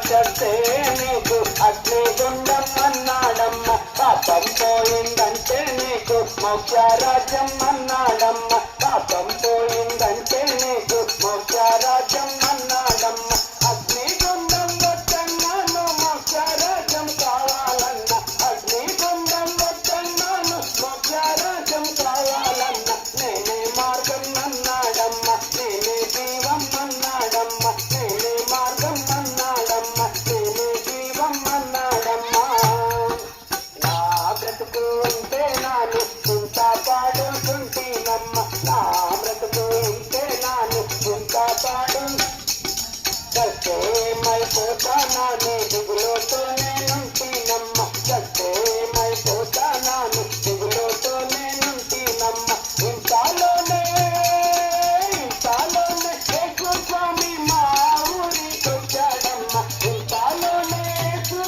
చెప్తే నీకు అగ్నిగుండం అన్నాడమ్మ. పాపం పోయిందంటే నీకు మోక్షరాజ్యం అన్నాడమ్మ. పాపం పోయిందంటే నీకు మోక్షరాజ్యం అన్నాడమ్మ. అగ్నిగుండం వద్దన్నాను మోక్షరాజ్యం కావాలన్న. అగ్నిగుండం వద్దన్నాను మోక్షరాజ్యం కావాలన్న. నేనే మార్గం అన్నాడమ్మ. నేనే జీవం అన్నాడమ్మ. నేనే మార్గం అన్నాడమ్మ. నేనే జీవం అన్నాడమ్మ. నా బ్రతుకు ఉంటే నాను ఇంత పాడుతుంటేనమ్మ. నా బ్రతుకు ఉంటే నాను ఇంత పాడు సత్యమైపోతానాను దిగులోతో నేనుంటేనమ్మ. సత్యమైపోతానాను దిగులోతో నేనుంటేనమ్మ. ఇంతలోనే స్వామి మా ఊరికొచ్చాడమ్మ. ఇంతలోనే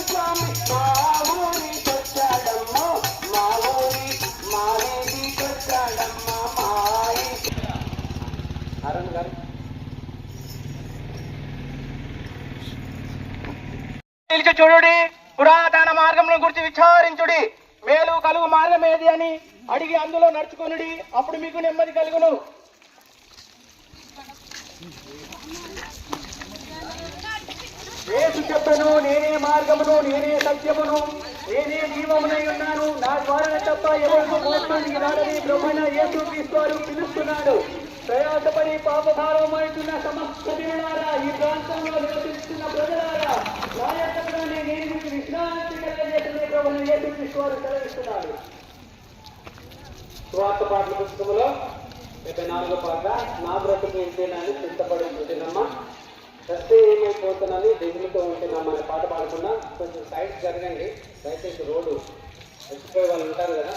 స్వామి మా ఊరికొచ్చాడమ్మ. మా ఊరికొచ్చాడమ్మ. మా అరుణ్ గారు చూడుడి, పురాతన మార్గములను గురించి విచారించుడి. మేలు కలుగు మార్గం ఏది అని అడిగి అందులో నడుచుకొనుడి, అప్పుడు మీకు నెమ్మది కలుగును. యేసు చెప్పెను, నేనే మార్గమును, నేనే సత్యమును, నేనే జీవమునై ఉన్నాను. నా ద్వారా తప్ప ఎవరికి మోక్షానికి రాదని ప్రభువైన యేసు క్రీస్తు వారు పిలుస్తున్నాడు. ప్రయాసపడి పాపభారమవుతున్న సమస్త జనులారా, ఈ ప్రాంతంలో నివసిస్తున్న ప్రజలారా, నాయకుడుగానే నేను మీకు విశ్రాంతి కలిగజేసిన ప్రభువైన యేసు క్రీస్తు వారు సెలవిస్తున్నాడు. సువార్త పాటల పుస్తకంలో 74వ పాట, నా బ్రతుకు ఇంతేనని చింతపడి ఉంటేనమ్మా, సస్తే ఏమైపోతానని దిగులుతో ఉంటేనమ్మా అనే పాట పాడకుండా కొంచెం సైడ్ జరగండి. దయచేసి రోడ్డు వచ్చిపోయే వాళ్ళు ఉంటారు కదా.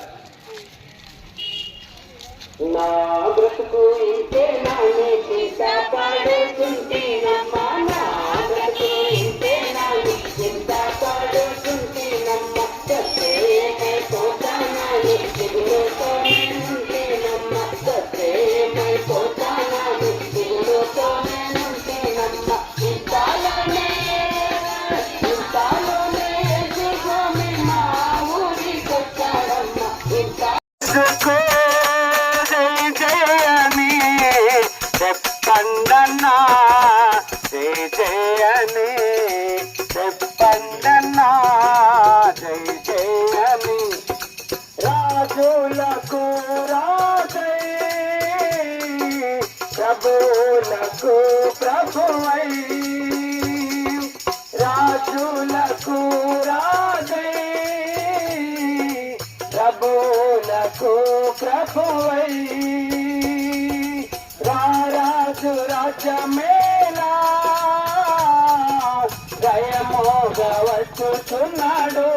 నా బ్రతుకు ఇంతేనని చింతపడుతుంటేనమ్మా. నా బ్రతుకు ఇంతేనని చింతపడుతుంటేనమ్మా. సస్తే ఏమైపోతానని దిగులుతో నేనుంటేనమ్మా. సస్తే ఏమైపోతానని దిగులుతో నేనుంటేనమ్మా. ఇంతలోనే స్వామి మా ఊరికొచ్చాడమ్మ. చెప్పండన్నా జయ జయని, చెప్పండన్నా జయ జయని. రాజులకు రాజై, ప్రభువులకు ప్రభువై. రాజులకు రాజై, ప్రభువులకు ప్రభువై. రారాజు రాజ్యమేలా జయమోగా వచ్చుచున్నాడు.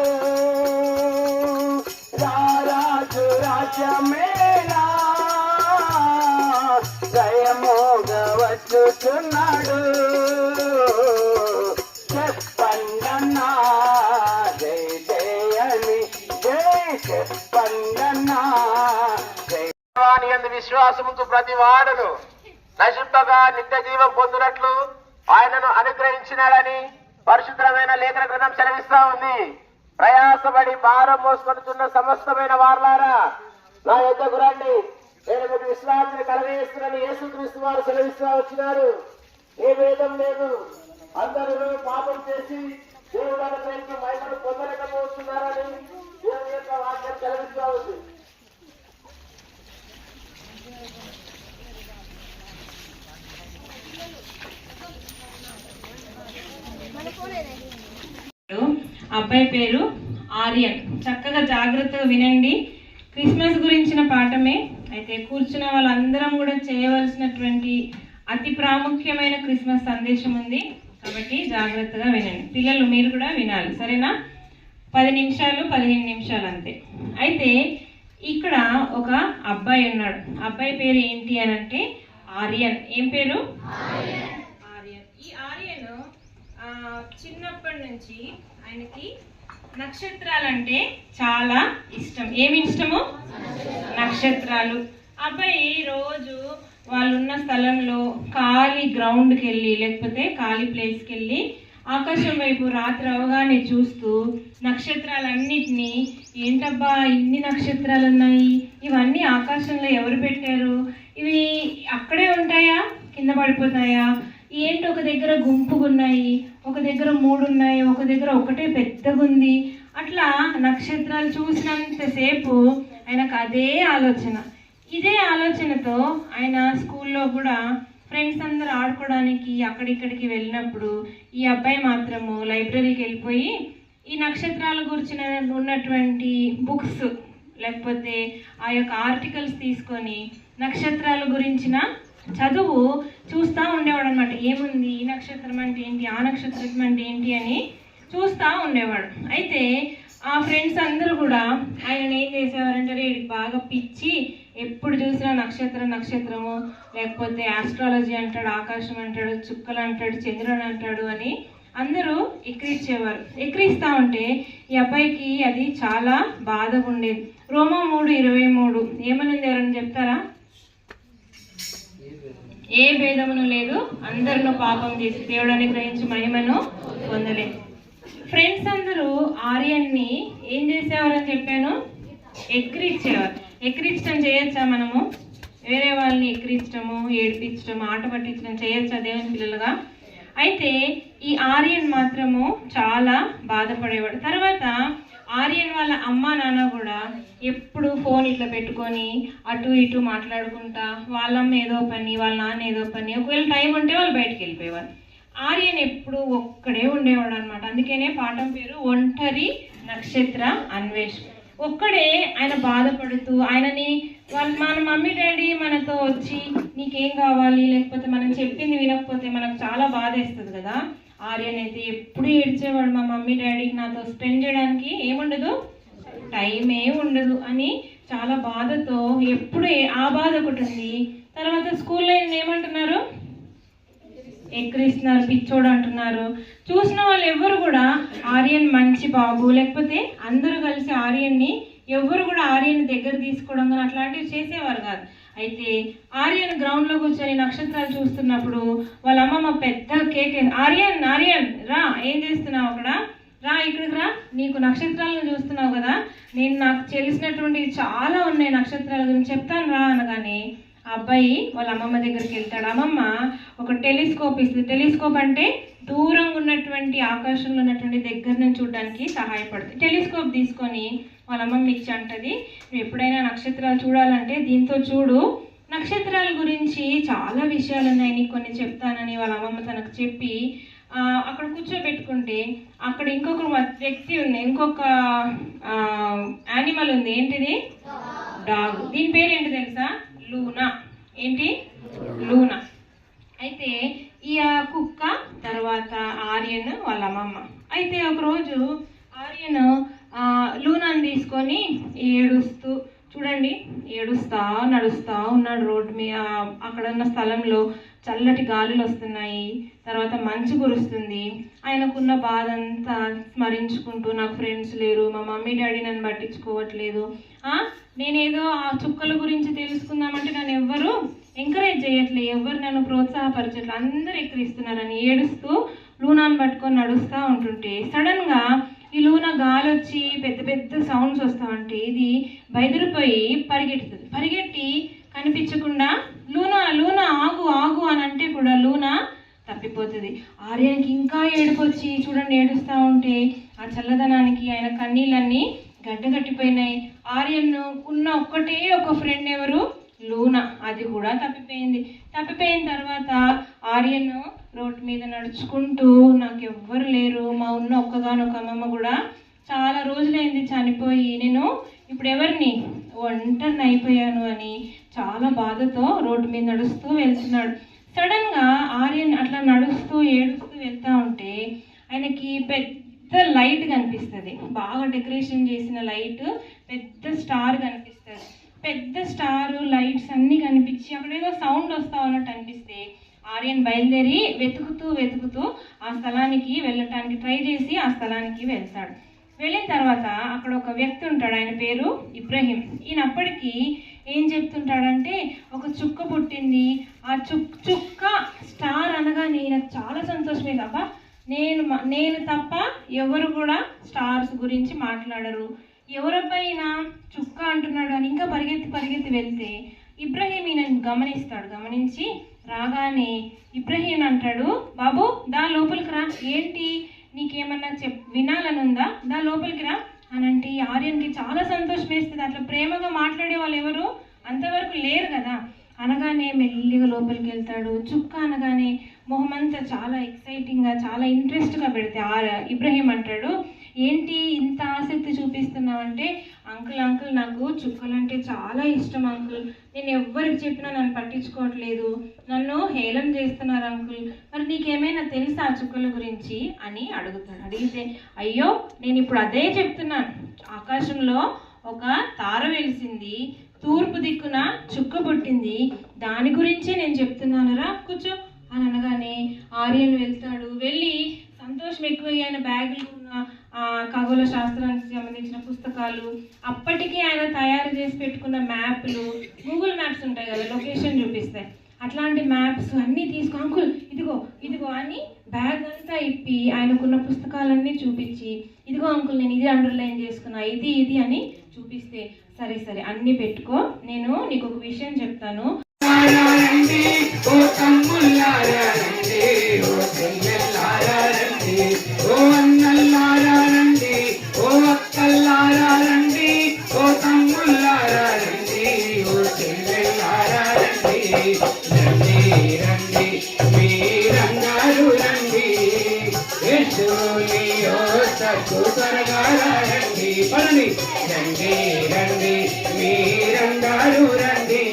రారాజు రాజ్యమేలా జయమోగా వచ్చుచున్నాడు. చెప్పండన్నా జయ జయని, జయ చెప్పండన్నా జయ. యందు విశ్వాసముతో ప్రతి వాడును నశింపగా నిత్య జీవం పొందునట్లు ఆయనను అనుగ్రహించినాడని పరిశుద్ధమైన లేఖన గ్రంథం సెలవిస్తా ఉంది. ప్రయాసపడి భారం మోసుకొనుచున్న సమస్తమైన వారలారా, నా యొద్దకు రండి, నేను మీకు విశ్రాంతిని కలగజేస్తున్నాను. యేసుక్రీస్తు వారు సెలవిస్తూ వచ్చినారు. ఏ భేదం లేదు, అందరూ పాపం చేసి దేవుడు అనుగ్రహించి మహిమను పొందలేకపోతున్నారని దేవుని యొక్క వాక్యం సెలవిస్తూ ఉంది. అబ్బాయి పేరు ఆర్యన్. చక్కగా జాగ్రత్తగా వినండి. క్రిస్మస్ గురించిన పాఠమే. అయితే కూర్చున్న వాళ్ళందరం కూడా చేయవలసినటువంటి అతి ప్రాముఖ్యమైన క్రిస్మస్ సందేశం ఉంది కాబట్టి జాగ్రత్తగా వినండి. పిల్లలు మీరు కూడా వినాలి, సరేనా? 10 నిమిషాలు 15 నిమిషాలు అంతే. అయితే ఇక్కడ ఒక అబ్బాయి ఉన్నాడు. అబ్బాయి పేరు ఏంటి అని అంటే ఆర్యన్. ఏం పేరు? ఆర్యన్. ఈ ఆర్యన్ చిన్నప్పటి నుంచి ఆయనకి నక్షత్రాలంటే చాలా ఇష్టం. ఏమి ఇష్టము? నక్షత్రాలు. అబ్బాయి రోజు వాళ్ళున్న స్థలంలో ఖాళీ గ్రౌండ్కి వెళ్ళి లేకపోతే ఖాళీ ప్లేస్కి వెళ్ళి ఆకాశం వైపు రాత్రి అవగానే చూస్తూ నక్షత్రాలన్నిటినీ, ఏంటబ్బా ఇన్ని నక్షత్రాలు ఉన్నాయి, ఇవన్నీ ఆకాశంలో ఎవరు పెట్టారు, ఇవి అక్కడే ఉంటాయా కింద పడిపోతాయా, ఏంటి ఒక దగ్గర గుంపుగున్నాయి, ఒక దగ్గర 3 ఉన్నాయి, ఒక దగ్గర ఒకటే పెద్దగుంది, అట్లా నక్షత్రాలు చూసినంతసేపు ఆయనకు అదే ఆలోచన. ఇదే ఆలోచనతో ఆయన స్కూల్లో కూడా ఫ్రెండ్స్ అందరూ ఆడుకోవడానికి అక్కడిక్కడికి వెళ్ళినప్పుడు ఈ అబ్బాయి మాత్రము లైబ్రరీకి వెళ్ళిపోయి ఈ నక్షత్రాల గురించిన ఉన్నటువంటి బుక్స్ లేకపోతే ఆ యొక్క ఆర్టికల్స్ తీసుకొని నక్షత్రాల గురించిన చదువు చూస్తూ ఉండేవాడు అనమాట. ఏముంది, ఈ నక్షత్రం అంటే ఏంటి, ఆ నక్షత్రం అంటే ఏంటి అని చూస్తూ ఉండేవాడు. అయితే ఆ ఫ్రెండ్స్ అందరూ కూడా ఆయన ఏం చేసేవారంటే, వీడికి బాగా పిచ్చి, ఎప్పుడు చూసినా నక్షత్రము లేకపోతే ఆస్ట్రాలజీ అంటాడు, ఆకాశం అంటాడు, చుక్కలు అంటాడు, చంద్రుడు అంటాడు అని అందరూ ఎక్కిరించేవారు. ఎక్కిరిస్తూ ఉంటే ఈ అబ్బాయికి అది చాలా బాధగా ఉండేది. రోమా 3:23 ఏమనుంది, ఎవరైనా చెప్తారా? ఏ భేదమును లేదు, అందరిలో పాపం చేసి దేవుడిని గ్రహించి మహిమను పొందలేదు. ఫ్రెండ్స్ అందరూ ఆర్యన్ని ఏం చేసేవారని చెప్పాను, ఎక్కిరించేవారు. ఎక్కిరించడం చేయొచ్చా మనము? వేరే వాళ్ళని ఎక్కిరించడము, ఏడిపించడము, ఆట పట్టించడం చేయొచ్చా దేవుని పిల్లలుగా? అయితే ఈ ఆర్యన్ మాత్రము చాలా బాధపడేవాడు. తర్వాత ఆర్యన్ వాళ్ళ అమ్మ నాన్న కూడా ఎప్పుడు ఫోన్ ఇట్లా పెట్టుకొని అటు ఇటు మాట్లాడుకుంటా, వాళ్ళమ్మ ఏదో పని, వాళ్ళ నాన్న ఏదో పని, ఒకవేళ టైం ఉంటే వాళ్ళు బయటికి వెళ్ళిపోయేవారు. ఆర్యన్ ఎప్పుడు ఒక్కడే ఉండేవాడు అనమాట. అందుకనే పాఠం పేరు ఒంటరి నక్షత్ర అన్వేష్. ఒక్కడే ఆయన బాధపడుతూ, ఆయనని మన మమ్మీ డాడీ మనతో వచ్చి నీకేం కావాలి, లేకపోతే మనం చెప్పింది వినకపోతే మనకు చాలా బాధ వేస్తుంది కదా. ఆర్యన్ అయితే ఎప్పుడు ఏడ్చేవాడు, మా మమ్మీ డాడీకి నాతో స్పెండ్ చేయడానికి ఏముండదు, టైమే ఉండదు అని చాలా బాధతో ఎప్పుడు ఆ బాధ ఒకటి ఉంది. తర్వాత స్కూల్లో ఏమంటున్నారు, ఎక్కిరిస్తున్నారు, పిచ్చోడు అంటున్నారు. చూసిన వాళ్ళు ఎవరు కూడా ఆర్యన్ మంచి బాబు, లేకపోతే అందరూ కలిసి ఆర్యన్ని ఎవరు కూడా ఆర్యన్ దగ్గర తీసుకోవడం కానీ అట్లాంటివి చేసేవారు కాదు. అయితే ఆర్యన్ గ్రౌండ్లో కూర్చొని నక్షత్రాలు చూస్తున్నప్పుడు వాళ్ళ అమ్మమ్మ పెద్ద కేక్, ఆర్యన్ ఆర్యన్ రా, ఏం చేస్తున్నావు అక్కడ, రా ఇక్కడికి రా, నీకు నక్షత్రాలను చూస్తున్నావు కదా, నాకు తెలిసినటువంటి చాలా ఉన్నాయి నక్షత్రాల గురించి చెప్తాను రా అనగానే ఆ అబ్బాయి వాళ్ళ అమ్మమ్మ దగ్గరికి వెళ్తాడు. అమ్మమ్మ ఒక టెలిస్కోప్ ఇస్తుంది. టెలిస్కోప్ అంటే దూరంగా ఉన్నటువంటి ఆకాశంలో ఉన్నటువంటి దగ్గర నుంచి చూడడానికి సహాయపడుతుంది. టెలిస్కోప్ తీసుకొని వాళ్ళ అమ్మమ్మ ఇచ్చి అంటది, నువ్వు ఎప్పుడైనా నక్షత్రాలు చూడాలంటే దీంతో చూడు, నక్షత్రాల గురించి చాలా విషయాలు ఉన్నాయి, నీకు కొన్ని చెప్తానని వాళ్ళ అమ్మమ్మ తనకు చెప్పి అక్కడ కూర్చోబెట్టుకుంటే అక్కడ ఇంకొక వ్యక్తి ఉంది, ఇంకొక యానిమల్ ఉంది. ఏంటిది? డాగ్. దీని పేరు ఏంటి తెలుసా? లూనా. ఏంటి? లూనా. అయితే ఈ కుక్క, తర్వాత ఆర్యన్ వాళ్ళ అమ్మమ్మ. అయితే ఒకరోజు ఆర్యన్ లూనాని తీసుకొని ఏడుస్తూ, చూడండి ఏడుస్తా నడుస్తూ ఉన్నాడు రోడ్డు మీద. అక్కడ ఉన్న స్థలంలో చల్లటి గాలులు వస్తున్నాయి, తర్వాత మంచు కురుస్తుంది. ఆయనకున్న బాధ అంతా స్మరించుకుంటూ, నాకు ఫ్రెండ్స్ లేరు, మా మమ్మీ డాడీ నన్ను పట్టించుకోవట్లేదు, నేనేదో ఆ చుక్కల గురించి తెలుసుకుందామంటే నన్ను ఎవ్వరు ఎంకరేజ్ చేయట్లేదు, ఎవరు నన్ను ప్రోత్సాహపరచట్లేదు, అందరు ఎక్కిరిస్తున్నారని ఏడుస్తూ లూనాను పట్టుకొని నడుస్తూ ఉంటుంటే సడన్గా ఈ లూనా గాలి వచ్చి పెద్ద పెద్ద సౌండ్స్ వస్తూ ఉంటే ఇది బయలుపోయి పరిగెడుతుంది. పరిగెట్టి కనిపించకుండా లూనా లూనా ఆగు ఆగు అని అంటే కూడా లూనా తప్పిపోతుంది. ఆర్యన్కి ఇంకా ఏడుపొచ్చి, చూడండి ఏడుస్తూ ఉంటే ఆ చల్లదనానికి ఆయన కన్నీళ్ళన్నీ గడ్డగట్టిపోయినాయి. ఆర్యన్ ఉన్న ఒక్కటే ఒక ఫ్రెండ్ ఎవరు? లూనా. అది కూడా తప్పిపోయింది. తప్పిపోయిన తర్వాత ఆర్యన్ రోడ్డు మీద నడుచుకుంటూ, నాకు ఎవ్వరు లేరు, మా ఉన్న ఒక్కగానొక్క అమ్మమ్మ కూడా చాలా రోజులైంది చనిపోయి, నేను ఇప్పుడు ఎవరిని, ఒంటరిని అయిపోయాను అని చాలా బాధతో రోడ్డు మీద నడుస్తూ వెళ్తున్నాడు. సడన్గా ఆర్యన్ అట్లా నడుస్తూ ఏడుస్తూ వెళ్తూ ఉంటే ఆయనకి పెద్ద లైట్ కనిపిస్తుంది, బాగా డెకరేషన్ చేసిన లైట్, పెద్ద స్టార్ కనిపిస్తుంది. పెద్ద స్టార్ లైట్స్ అన్నీ కనిపించి అక్కడ ఏదో సౌండ్ వస్తా ఉన్నట్టు అనిపిస్తే ఆర్యన్ బయలుదేరి వెతుకుతూ ఆ స్థలానికి వెళ్ళటానికి ట్రై చేసి ఆ స్థలానికి వెళ్తాడు. వెళ్ళిన తర్వాత అక్కడ ఒక వ్యక్తి ఉంటాడు, ఆయన పేరు ఇబ్రహీం. ఈయన అప్పటికి ఏం చెప్తుంటాడంటే, ఒక చుక్క పుట్టింది, ఆ చుక్క స్టార్ అనగానే నాకు చాలా సంతోషమే. అబ్బా నేను తప్ప ఎవరు కూడా స్టార్స్ గురించి మాట్లాడరు, ఎవరిపైన చుక్క అంటున్నాడు అని ఇంకా పరిగెత్తి వెళ్తే ఇబ్రహీం ఈయనని గమనించి రాగానే ఇబ్రహీం అంటాడు, బాబు దా లోపలికి రా, ఏంటి నీకేమన్నా వినాలని ఉందా, దా లోపలికి రా అని అంటే ఆర్యన్కి చాలా సంతోషం వేస్తుంది. అట్లా ప్రేమగా మాట్లాడే వాళ్ళు ఎవరు అంతవరకు లేరు కదా. అనగానే మెల్లిగా లోపలికి వెళ్తాడు. చుక్క అనగానే మొహమంతా చాలా ఎక్సైటింగ్గా చాలా ఇంట్రెస్ట్గా పెడితే ఇబ్రహీం అంటాడు, ఏంటి ఇంత ఆసక్తి చూపిస్తున్నావంటే, అంకుల్ నాకు చుక్కలంటే చాలా ఇష్టం అంకుల్, నేను ఎవ్వరికి చెప్పినా నన్ను పట్టించుకోవట్లేదు, నన్ను హేళన చేస్తున్నారు అంకుల్, మరి నీకేమైనా తెలుసా చుక్కల గురించి అని అడుగుతాడు. అడిగితే అయ్యో నేను ఇప్పుడు అదే చెప్తున్నాను, ఆకాశంలో ఒక తార వెలిసింది, తూర్పు దిక్కున చుక్క పుట్టింది, దాని గురించే నేను చెప్తున్నానురా, కూర్చో అని అనగానే ఆర్యన్ వెళ్తాడు. వెళ్ళి సంతోషం ఎక్కువ ఆయన బ్యాగులు ఉన్న ఖగోళ శాస్త్రానికి సంబంధించిన పుస్తకాలు, అప్పటికి ఆయన తయారు చేసి పెట్టుకున్న మ్యాప్లు, గూగుల్ మ్యాప్స్ ఉంటాయి కదా లొకేషన్ చూపిస్తాయి, అట్లాంటి మ్యాప్స్ అన్నీ తీసుకు అంకుల్ ఇదిగో అని బ్యాగ్ అంతా ఇప్పి ఆయనకున్న పుస్తకాలన్నీ చూపించి, ఇదిగో అంకుల్ నేను ఇది అండర్లైన్ చేసుకున్నా, ఇది అని చూపిస్తే, సరే అన్నీ పెట్టుకో, నేను నీకు ఒక విషయం చెప్తాను. రండి మీరందరూ రండి,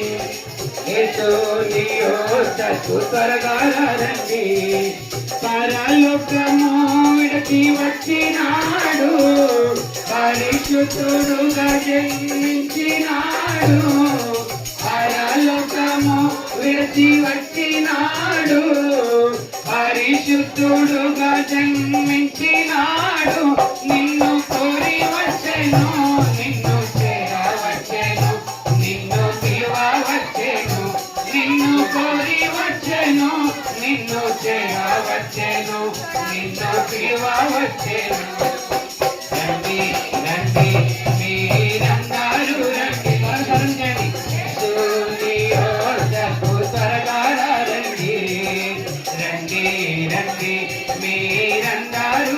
త్వరగా రండి. పరలోకము విడిచి వచ్చినాడు, పరిశుద్ధుడుగా జన్మించినాడు. పరలోకము విడిచి వచ్చినాడు, పరిశుద్ధుడుగా జన్మించినాడు. నిన్ను కోరి వచ్చెను, నిన్ను చేరవచ్చెను, నిన్ను పిలువవచ్చెను, నిన్ను కోరి వచ్చెను, నిన్ను చేరవచ్చెను, నిన్ను పిలువవచ్చెను. రండి మీరందరూ రండి, త్వరగా రండి, రండి మీరందరూ